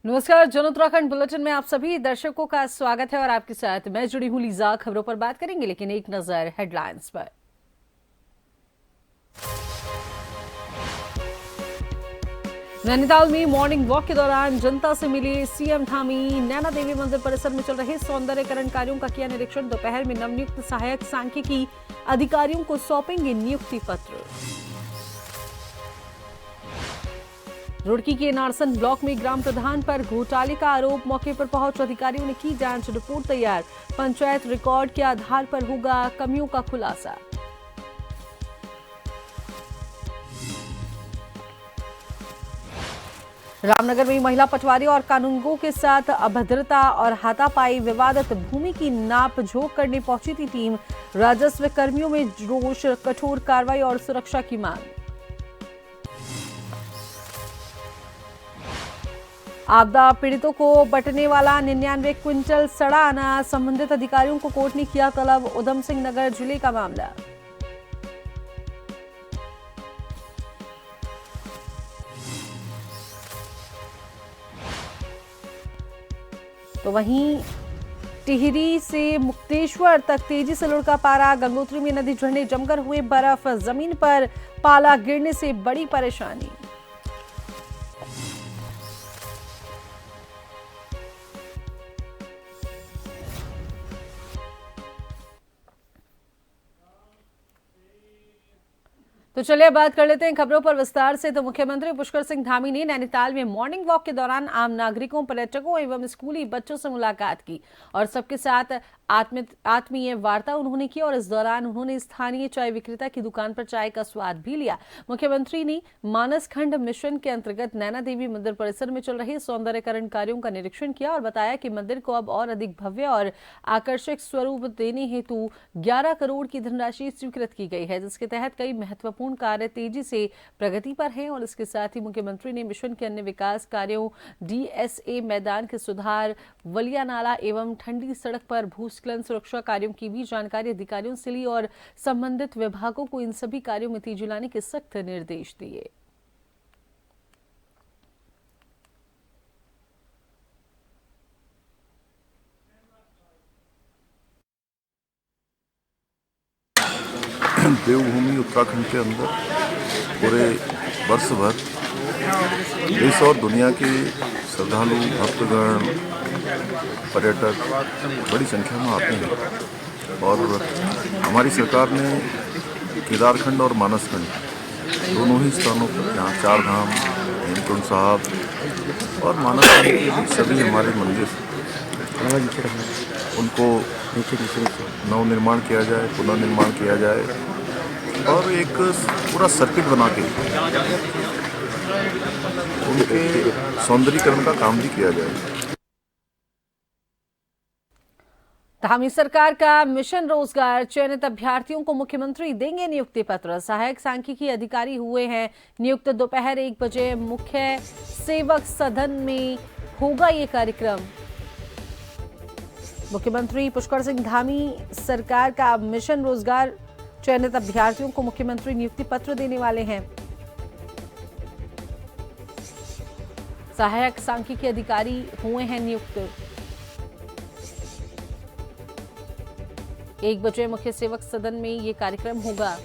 नमस्कार, जन उत्तराखंड बुलेटिन में आप सभी दर्शकों का स्वागत है और आपके साथ मैं जुड़ी हूं लीजा। खबरों पर बात करेंगे, लेकिन एक नजर हेडलाइंस पर। नैनीताल में मॉर्निंग वॉक के दौरान जनता से मिले सीएम धामी। नैना देवी मंदिर परिसर में चल रहे सौंदर्यकरण कार्यों का किया निरीक्षण। दोपहर में नवनियुक्त सहायक सांख्यिकी अधिकारियों को सौंपेंगे नियुक्ति पत्र। रुड़की के नारसन ब्लॉक में ग्राम प्रधान पर घोटाले का आरोप। मौके पर पहुंच अधिकारियों ने की जांच रिपोर्ट तैयार। पंचायत रिकॉर्ड के आधार पर होगा कमियों का खुलासा। रामनगर में महिला पटवारी और कानूनगों के साथ अभद्रता और हाथापाई। विवादित भूमि की नाप जोख करने पहुंची थी टीम। राजस्व कर्मियों में रोष, कठोर कार्रवाई और सुरक्षा की मांग। आपदा पीड़ितों को बंटने वाला 99 क्विंटल सड़ा अनाज। संबंधित अधिकारियों को कोर्ट ने किया तलब। उधम सिंह नगर जिले का मामला। तो वहीं टिहरी से मुक्तेश्वर तक तेजी से लुढ़का पारा। गंगोत्री में नदी झरने जमकर हुए बर्फ। जमीन पर पाला गिरने से बड़ी परेशानी। तो चलिए बात कर लेते हैं खबरों पर विस्तार से। तो मुख्यमंत्री पुष्कर सिंह धामी ने नैनीताल में मॉर्निंग वॉक के दौरान आम नागरिकों, पर्यटकों एवं स्कूली बच्चों से मुलाकात की और सबके साथ आत्मीय वार्ता उन्होंने की। और इस दौरान उन्होंने स्थानीय चाय विक्रेता की दुकान पर चाय का स्वाद भी लिया। मुख्यमंत्री ने मानस खंड मिशन के अंतर्गत नैना देवी मंदिर परिसर में चल रहे सौंदर्यकरण कार्यों का निरीक्षण किया और बताया कि मंदिर को अब और अधिक भव्य और आकर्षक स्वरूप देने हेतु 11 करोड़ की धनराशि स्वीकृत की गई है, जिसके तहत कई महत्वपूर्ण कार्य तेजी से प्रगति पर हैं। और इसके साथ ही मुख्यमंत्री ने मिशन के अन्य विकास कार्यों, डीएसए मैदान के सुधार, वलिया नाला एवं ठंडी सड़क पर भूस्खलन सुरक्षा कार्यों की भी जानकारी अधिकारियों से ली और संबंधित विभागों को इन सभी कार्यों में तेजी लाने के सख्त निर्देश दिए। देवभूमि उत्तराखंड के अंदर पूरे वर्ष भर देश और दुनिया के श्रद्धालु, भक्तगण, पर्यटक बड़ी संख्या में आते हैं। और हमारी सरकार ने केदारखंड और मानसखंड दोनों ही स्थानों पर, जहाँ चार धाम, हेमकुंड साहब और मानसखंड के भी सभी हमारे मंदिर, उनको नवनिर्माण किया जाए, पुनर्निर्माण किया जाए और एक पूरा सर्किट बना के उनके सौंदर्यीकरण का काम भी किया जाए। धामी सरकार का मिशन रोजगार। चयनित अभ्यर्थियों को मुख्यमंत्री देंगे नियुक्ति पत्र। सहायक सांख्यिकी अधिकारी हुए हैं नियुक्त। दोपहर 1 बजे मुख्य सेवक सदन में होगा ये कार्यक्रम। मुख्यमंत्री पुष्कर सिंह धामी सरकार का मिशन रोजगार। चयनित अभ्यर्थियों को मुख्यमंत्री नियुक्ति पत्र देने वाले हैं। सहायक सांख्यिकी अधिकारी हुए हैं नियुक्त। 1 बजे मुख्य सेवक सदन में ये कार्यक्रम होगा।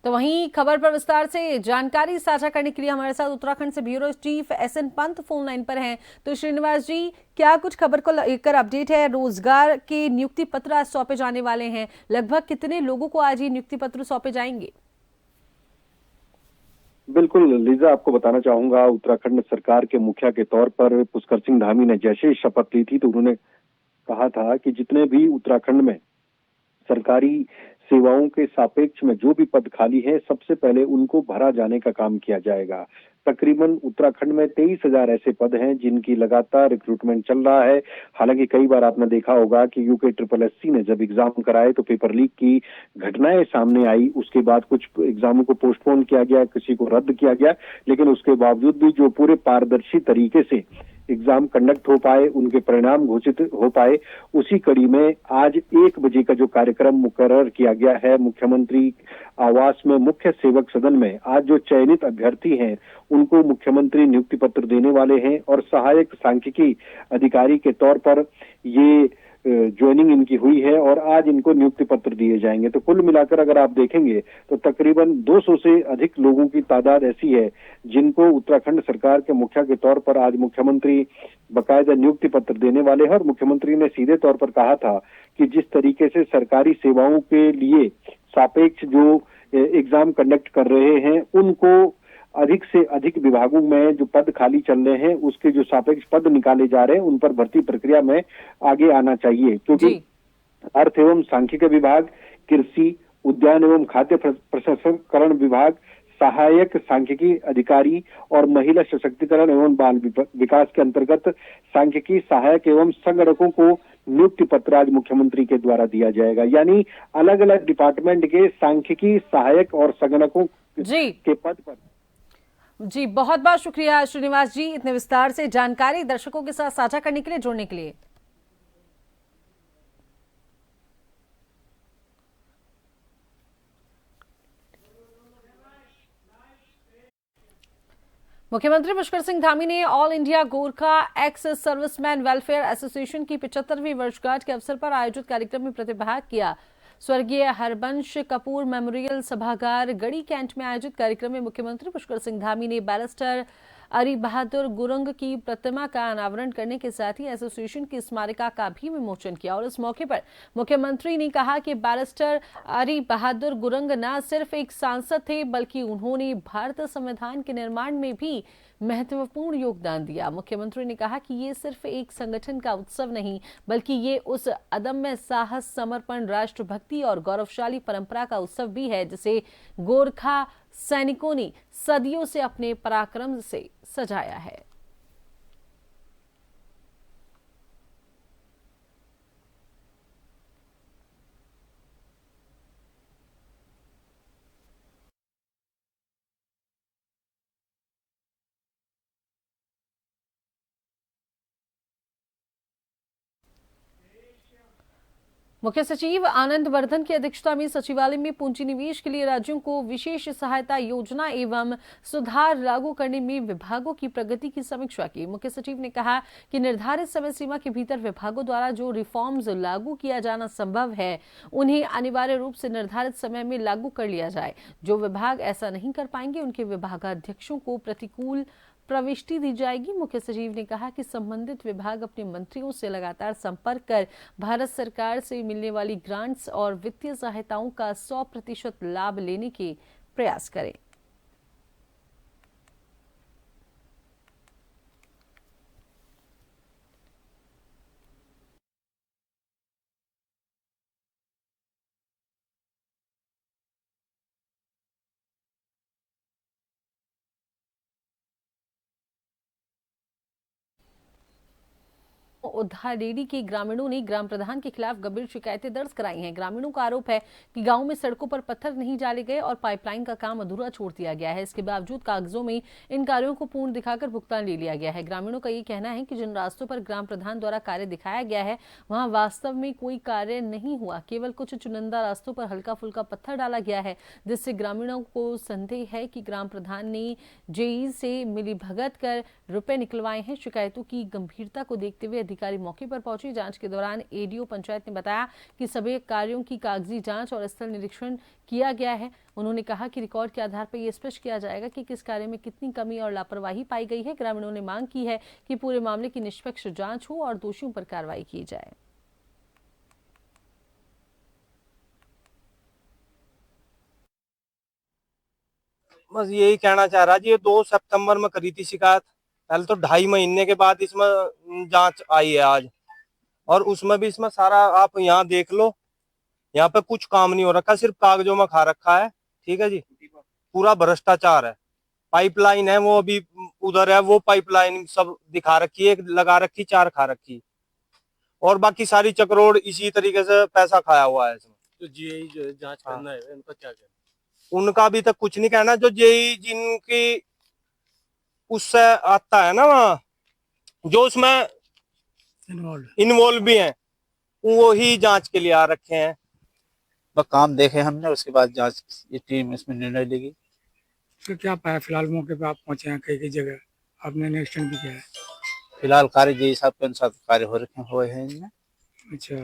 तो वहीं खबर पर विस्तार से जानकारी साझा करने के लिए हमारे साथ उत्तराखंड से bureau chief SN Pant phone line पर हैं। तो श्रीनिवास जी, क्या कुछ खबर को लेकर अपडेट है? रोजगार के नियुक्ति पत्र आज सौंपे जाने वाले हैं। लगभग कितने लोगों को आज ये नियुक्ति पत्र सौंपे जाएंगे? बिल्कुल लीजा, आपको बताना चाहूंगा, उत्तराखंड सरकार के मुखिया के तौर पर पुष्कर सिंह धामी ने जैसे ही शपथ ली थी तो उन्होंने कहा था कि जितने भी उत्तराखंड में सरकारी सेवाओं के सापेक्ष में जो भी पद खाली हैं, सबसे पहले उनको भरा जाने का काम किया जाएगा। तकरीबन उत्तराखंड में 23,000 ऐसे पद हैं जिनकी लगातार रिक्रूटमेंट चल रहा है। हालांकि कई बार आपने देखा होगा कि यूके ट्रिपल एससी ने जब एग्जाम कराए तो पेपर लीक की घटनाएं सामने आई, उसके बाद कुछ एग्जामों को पोस्टपोन किया गया, किसी को रद्द किया गया, लेकिन उसके बावजूद भी जो पूरे पारदर्शी तरीके से एग्जाम कंडक्ट हो पाए, उनके परिणाम घोषित हो पाए, उसी कड़ी में आज 1 बजे का जो कार्यक्रम मुकर्रर किया गया है मुख्यमंत्री आवास में मुख्य सेवक सदन में, आज जो चयनित अभ्यर्थी हैं उनको मुख्यमंत्री नियुक्ति पत्र देने वाले हैं और सहायक सांख्यिकी अधिकारी के तौर पर ये ज्वाइनिंग इनकी हुई है और आज इनको नियुक्ति पत्र दिए जाएंगे। तो कुल मिलाकर अगर आप देखेंगे तो तकरीबन 200 से अधिक लोगों की तादाद ऐसी है जिनको उत्तराखंड सरकार के मुखिया के तौर पर आज मुख्यमंत्री बकायदा नियुक्ति पत्र देने वाले हैं। और मुख्यमंत्री ने सीधे तौर पर कहा था कि जिस तरीके से सरकारी सेवाओं के लिए सापेक्ष जो एग्जाम कंडक्ट कर रहे हैं, उनको अधिक से अधिक विभागों में जो पद खाली चल रहे हैं उसके जो सापेक्ष पद निकाले जा रहे हैं उन पर भर्ती प्रक्रिया में आगे आना चाहिए, क्योंकि अर्थ एवं सांख्यिकी विभाग, कृषि, उद्यान एवं खाद्य प्रसंस्करण विभाग, सहायक सांख्यिकी अधिकारी और महिला सशक्तिकरण एवं बाल विकास के अंतर्गत सांख्यिकी सहायक एवं संगणकों को नियुक्ति पत्र आज मुख्यमंत्री के द्वारा दिया जाएगा। यानी अलग अलग डिपार्टमेंट के सांख्यिकी सहायक और संगणकों के पद पर। जी, बहुत बहुत शुक्रिया श्रीनिवास जी, इतने विस्तार से जानकारी दर्शकों के साथ साझा करने के लिए, जुड़ने के लिए। मुख्यमंत्री पुष्कर सिंह धामी ने all India Gorkha ex serviceman welfare association की 75वीं वर्षगांठ के अवसर पर आयोजित कार्यक्रम में प्रतिभाग किया। स्वर्गीय हरबंश कपूर मेमोरियल सभागार गढ़ी कैंट में आयोजित कार्यक्रम में मुख्यमंत्री पुष्कर सिंह धामी ने बैरिस्टर अरी बहादुर गुरुंग की प्रतिमा का अनावरण करने के साथ ही एसोसिएशन की स्मारिका का भी विमोचन किया। और इस मौके पर मुख्यमंत्री ने कहा कि बैरिस्टर अरी बहादुर गुरुंग न सिर्फ एक सांसद थे बल्कि उन्होंने भारतीय संविधान के निर्माण में भी महत्वपूर्ण योगदान दिया। मुख्यमंत्री ने कहा कि ये सिर्फ एक संगठन का उत्सव नहीं बल्कि ये उस अदम्य साहस, समर्पण, राष्ट्रभक्ति और गौरवशाली परंपरा का उत्सव भी है जिसे गोरखा सैनिकों ने सदियों से अपने पराक्रम से सजाया है। मुख्य सचिव आनंद वर्धन की अध्यक्षता में सचिवालय में पूंजी निवेश के लिए राज्यों को विशेष सहायता योजना एवं सुधार लागू करने में विभागों की प्रगति की समीक्षा की। मुख्य सचिव ने कहा कि निर्धारित समय सीमा के भीतर विभागों द्वारा जो रिफॉर्म्स लागू किया जाना संभव है उन्हें अनिवार्य रूप से निर्धारित समय में लागू कर लिया जाए। जो विभाग ऐसा नहीं कर पाएंगे उनके विभागाध्यक्षों को प्रतिकूल प्रविष्टि दी जाएगी। मुख्य सचिव ने कहा कि संबंधित विभाग अपने मंत्रियों से लगातार संपर्क कर भारत सरकार से मिलने वाली ग्रांट्स और वित्तीय सहायताओं का 100% लाभ लेने के प्रयास करें। उद्धारेडी के ग्रामीणों ने ग्राम प्रधान के खिलाफ गंभीर शिकायतें दर्ज कराई हैं। ग्रामीणों का आरोप है कि गांव में सड़कों पर पत्थर नहीं डाले गए और पाइपलाइन का काम अधूरा छोड़ दिया गया है। इसके बावजूद कागजों में इन कार्यों को पूर्ण दिखाकर भुगतान ले लिया गया है। ग्रामीणों का ये कहना है कि जिन रास्तों पर ग्राम प्रधान द्वारा कार्य दिखाया गया है वहां वास्तव में कोई कार्य नहीं हुआ, केवल कुछ चुनिंदा रास्तों पर हल्का फुल्का पत्थर डाला गया है, जिससे ग्रामीणों को संदेह है कि ग्राम प्रधान ने जेई से मिलीभगत कर रुपए निकलवाए हैं। शिकायतों की गंभीरता को देखते हुए अधिकारी मौके पर पहुंचे। जांच के दौरान एडीओ पंचायत ने बताया कि सभी कार्यों की कागजी जांच और स्थल निरीक्षण किया गया है। उन्होंने कहा कि रिकॉर्ड के आधार पर यह स्पष्ट किया जाएगा कि किस कार्य में कितनी कमी और लापरवाही पाई गई है। ग्रामीणों ने मांग की है कि पूरे मामले की निष्पक्ष जांच हो और दोषियों पर कार्रवाई की जाए। बस यही कहना चाह रहा जी, ये 2 सितंबर में करी थी शिकायत। पहले तो 2.5 महीने के बाद इसमें जांच आई है आज, और उसमें भी इसमें सारा आप यहाँ देख लो, यहाँ पे कुछ काम नहीं हो रखा, सिर्फ कागजों में खा रखा है। ठीक है जी, पूरा भ्रष्टाचार है। पाइपलाइन है वो अभी उधर है, वो पाइपलाइन सब दिखा रखी है, एक लगा रखी, 4 खा रखी, और बाकी सारी चक्रोड़ इसी तरीके से पैसा खाया हुआ है इसमें। तो जीआई जो जांच करना है उनका क्या कहना? उनका अभी तक कुछ नहीं कहना। जो जेई जिनकी उससे आता है ना, वहाँ जो उसमें इन्वॉल्व भी हैं, वो ही जांच के लिए आ रखे हैं। बस काम देखे हमने, उसके बाद जांच ये टीम इसमें निर्णय लेगी। तो क्या पाया फिलहाल मौके पे आप पहुंचे हैं कई कई जगह, आपने निरीक्षण भी किया है? फिलहाल कार्य जेई साहब के अनुसार कार्य हुए हैं इनमें। अच्छा,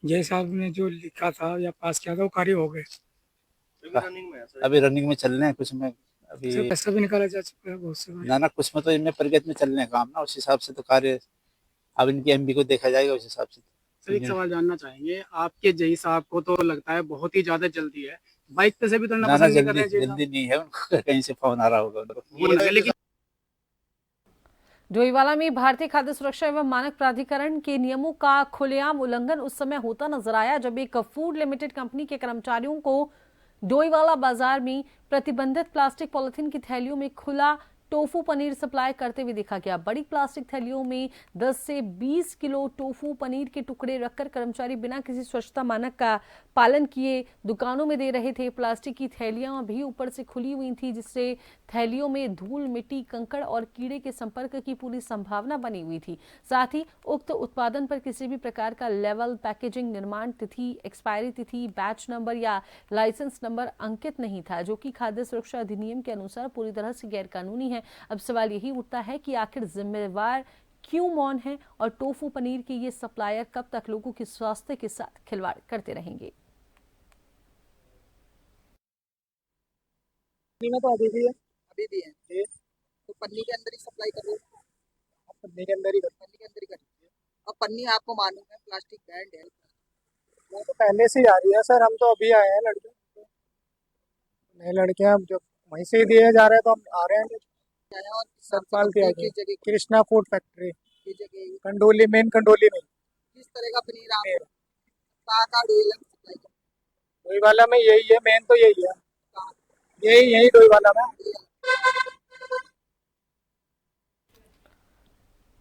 जय साहब ने जो लिखा था या पास किया था वो कार्य हो गए? अभी रनिंग में चल रहे हैं, कुछ में अभी सर पैसा भी निकाला जा चुका है बहुत से बार। ना कुछ में तो इनमें प्रगति में चल रहे हैं काम ना, उस हिसाब से तो कार्य अब इनकी एमबी को देखा जाएगा उस हिसाब से। सर एक सवाल जानना चाहेंगे, आपके जई साहब को तो लगता है बहुत ही ज्यादा जल्दी है, बाइक पे से भी तो ना पसंद नहीं कर जल्दी रहे हैं जल्दी नहीं है उनको, कहीं से फोन आ रहा होगा उनको। लेकिन डोईवाला में भारतीय खाद्य सुरक्षा एवं मानक प्राधिकरण के नियमों का खुलेआम उल्लंघन उस समय होता नजर आया जब एक फूड लिमिटेड कंपनी के कर्मचारियों को डोईवाला बाजार में प्रतिबंधित प्लास्टिक पॉलिथीन की थैलियों में खुला टोफू पनीर सप्लाई करते हुए देखा गया। बड़ी प्लास्टिक थैलियों में 10 से 20 किलो टोफू पनीर के टुकड़े रखकर कर्मचारी बिना किसी स्वच्छता मानक का पालन किए दुकानों में दे रहे थे। प्लास्टिक की थैलियां भी ऊपर से खुली हुई थी, जिससे थैलियों में धूल, मिट्टी, कंकड़ और कीड़े के संपर्क की पूरी संभावना बनी हुई थी। साथ ही उक्त उत्पादन पर किसी भी प्रकार का लेवल, पैकेजिंग, निर्माण तिथि, एक्सपायरी तिथि, बैच नंबर या लाइसेंस नंबर अंकित नहीं था, जो कि खाद्य सुरक्षा अधिनियम के अनुसार पूरी तरह से गैरकानूनी है। अब सवाल यही उठता है कि आखिर जिम्मेवार क्यों मौन है और टोफू पनीर के ये सप्लायर कब तक लोगों के स्वास्थ्य के साथ खिलवाड़ करते रहेंगे। में तो अभी भी है तो पन्नी के अंदर ही सप्लाई कर रहे हो? पन्नी के अंदर ही पन्नी के अंदर ही कर रहे हो। अब पन्नी आपको मालूम है प्लास्टिक बैंड है, वो तो पहले से ही आ रही है सर, हम तो अभी आए हैं लड़के, नए लड़के हैं जो वहीं से ही दिए जा रहे हैं तो हम आ रहे हैं। और सतपाल की किस जगह कृष्णा फूड फैक्ट्री की जगह कंडोली, मेन कंडोली में। किस तरह का पनीर आप कहाँ डोईवाला में सप्लाई कर? डोईवाला में यही है, मेन तो यही है, यही डोईवाला में।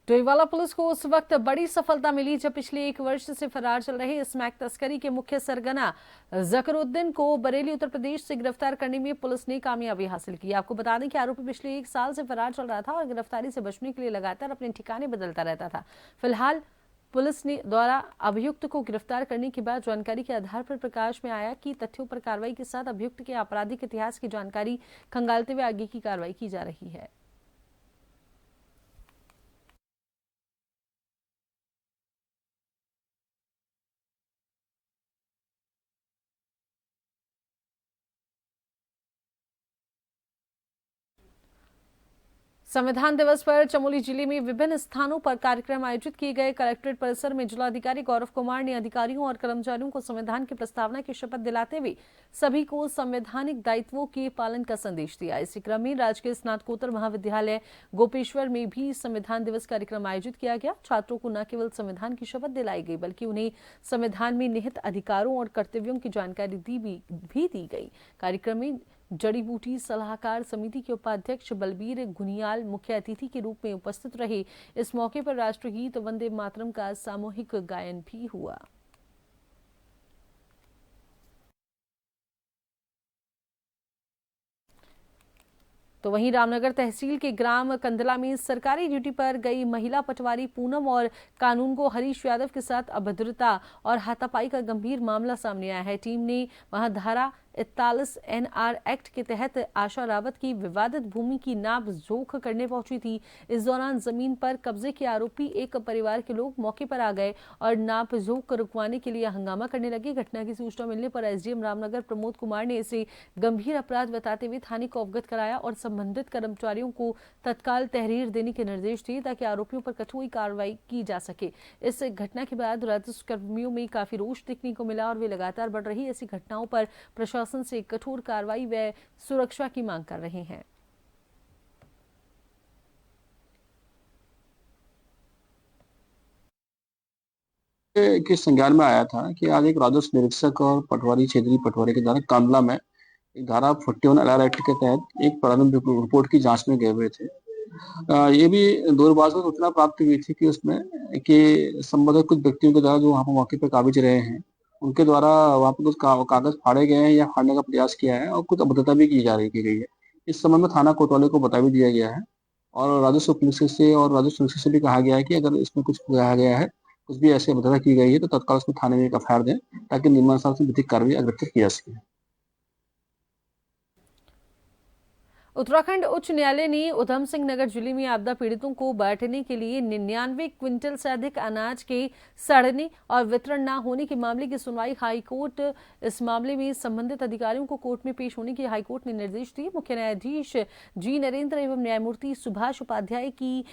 डोईवाला पुलिस को उस वक्त बड़ी सफलता मिली जब पिछले 1 वर्ष से फरार चल रहे स्मैक तस्करी के मुख्य सरगना जकरुद्दीन को बरेली उत्तर प्रदेश से गिरफ्तार करने में पुलिस ने कामयाबी हासिल की। आपको बता दें कि आरोपी पिछले 1 साल से फरार चल रहा था और गिरफ्तारी से बचने के लिए लगातार अपने ठिकाने बदलता रहता था। फिलहाल पुलिस ने द्वारा अभियुक्त को गिरफ्तार करने के बाद जानकारी के आधार पर प्रकाश में आया कि तथ्यों पर कार्रवाई के साथ अभियुक्त के आपराधिक इतिहास की जानकारी खंगालते हुए आगे की कार्रवाई की जा रही है। संविधान दिवस पर चमोली जिले में विभिन्न स्थानों पर कार्यक्रम आयोजित किए गए। कलेक्ट्रेट परिसर में जिलाधिकारी गौरव कुमार ने अधिकारियों और कर्मचारियों को संविधान की प्रस्तावना की शपथ दिलाते हुए सभी को संवैधानिक दायित्वों के पालन का संदेश दिया। इसी क्रम में राजकीय स्नातकोत्तर महाविद्यालय गोपेश्वर में भी संविधान दिवस कार्यक्रम आयोजित किया गया। छात्रों को न केवल संविधान की शपथ दिलाई गई बल्कि उन्हें संविधान में निहित अधिकारों और कर्तव्यों की जानकारी भी दी गई। कार्यक्रम में जड़ी बूटी सलाहकार समिति के उपाध्यक्ष बलबीर गुनियाल मुख्य अतिथि के रूप में उपस्थित रहे। इस मौके पर राष्ट्रगीत वंदे मातरम का सामूहिक गायन भी हुआ। तो वहीं रामनगर तहसील के ग्राम कंदला में सरकारी ड्यूटी पर गई महिला पटवारी पूनम और कानूनगो हरीश यादव के साथ अभद्रता और हाथापाई का गंभीर मामला सामने आया है। टीम ने वहां धारा 41 एनआर एक्ट के तहत आशा रावत की विवादित भूमि की नाप जोख करने पहुंची थी। इस दौरान जमीन पर कब्जे के आरोपी एक परिवार के लोग मौके पर आ गए और नाप जोख रुकवाने के लिए हंगामा करने लगे। घटना की सूचना मिलने पर एसडीएम रामनगर प्रमोद कुमार ने इसे गंभीर अपराध बताते हुए थाने को अवगत कराया और संबंधित कर्मचारियों को तत्काल तहरीर देने के निर्देश दिए ताकि आरोपियों पर कठोर कार्रवाई की जा सके। इस घटना के बाद राजस्व कर्मियों में काफी रोष देखने को मिला और वे लगातार बढ़ रही ऐसी घटनाओं पर प्रशासन प्रशासन से कठोर कार्रवाई व सुरक्षा की मांग कर रहे हैं। के संज्ञान में आया था कि आज एक राजस्व निरीक्षक और पटवारी क्षेत्रीय पटवारी के द्वारा कांडला में एक धारा 41 LR एक्ट के तहत एक प्रारंभिक रिपोर्ट की जांच में गए हुए थे। ये भी दूरभाष में सूचना प्राप्त हुई थी कि उसमें कि संबंधित कुछ व्यक्तियों के द्वारा जो वहाँ पर मौके पर काबिज रहे हैं, उनके द्वारा वहाँ पर कुछ कागज फाड़े गए हैं या फाड़ने का प्रयास किया है और कुछ अभद्रता भी की गई है। इस संबंध में थाना कोतवाली को बता भी दिया गया है और राजस्व पुलिस से और राजस्व सुरक्षा से भी कहा गया है कि अगर इसमें कुछ कहा गया है, कुछ भी ऐसे अभद्रता की गई है तो तत्काल उसमें थाने में एक एफआईआर दें ताकि नियमानुसार से विधिक कार्रवाई अग्रसर की जा सके। उत्तराखंड उच्च न्यायालय ने उधम सिंह नगर जिले में आपदा पीड़ितों को बांटने के लिए 99 क्विंटल से अधिक अनाज के सड़ने और वितरण न होने के मामले की सुनवाई हाईकोर्ट। इस मामले में संबंधित अधिकारियों को कोर्ट में पेश होने के हाईकोर्ट ने निर्देश दिए। मुख्य न्यायाधीश जी नरेंद्र एवं न्यायमूर्ति सुभाष उपाध्याय की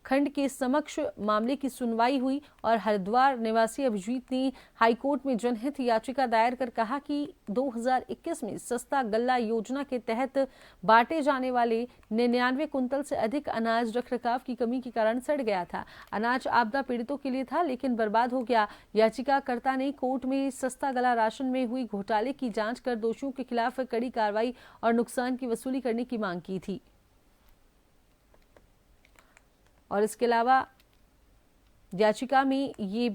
खंड के समक्ष मामले की सुनवाई हुई और हरिद्वार निवासी अभिजीत ने हाईकोर्ट में जनहित याचिका दायर कर कहा कि 2021 में सस्ता गल्ला योजना के तहत बांटे जाने वाले 99 कुंतल से अधिक अनाज रखरखाव की कमी के कारण सड़ गया था। अनाज आपदा पीड़ितों के लिए था लेकिन बर्बाद हो गया। याचिकाकर्ता ने कोर्ट में सस्ता गला राशन में हुई घोटाले की जांच कर दोषियों के खिलाफ कड़ी कार्रवाई और नुकसान की वसूली करने की मांग की थी। और इसके अलावा याचिका में ये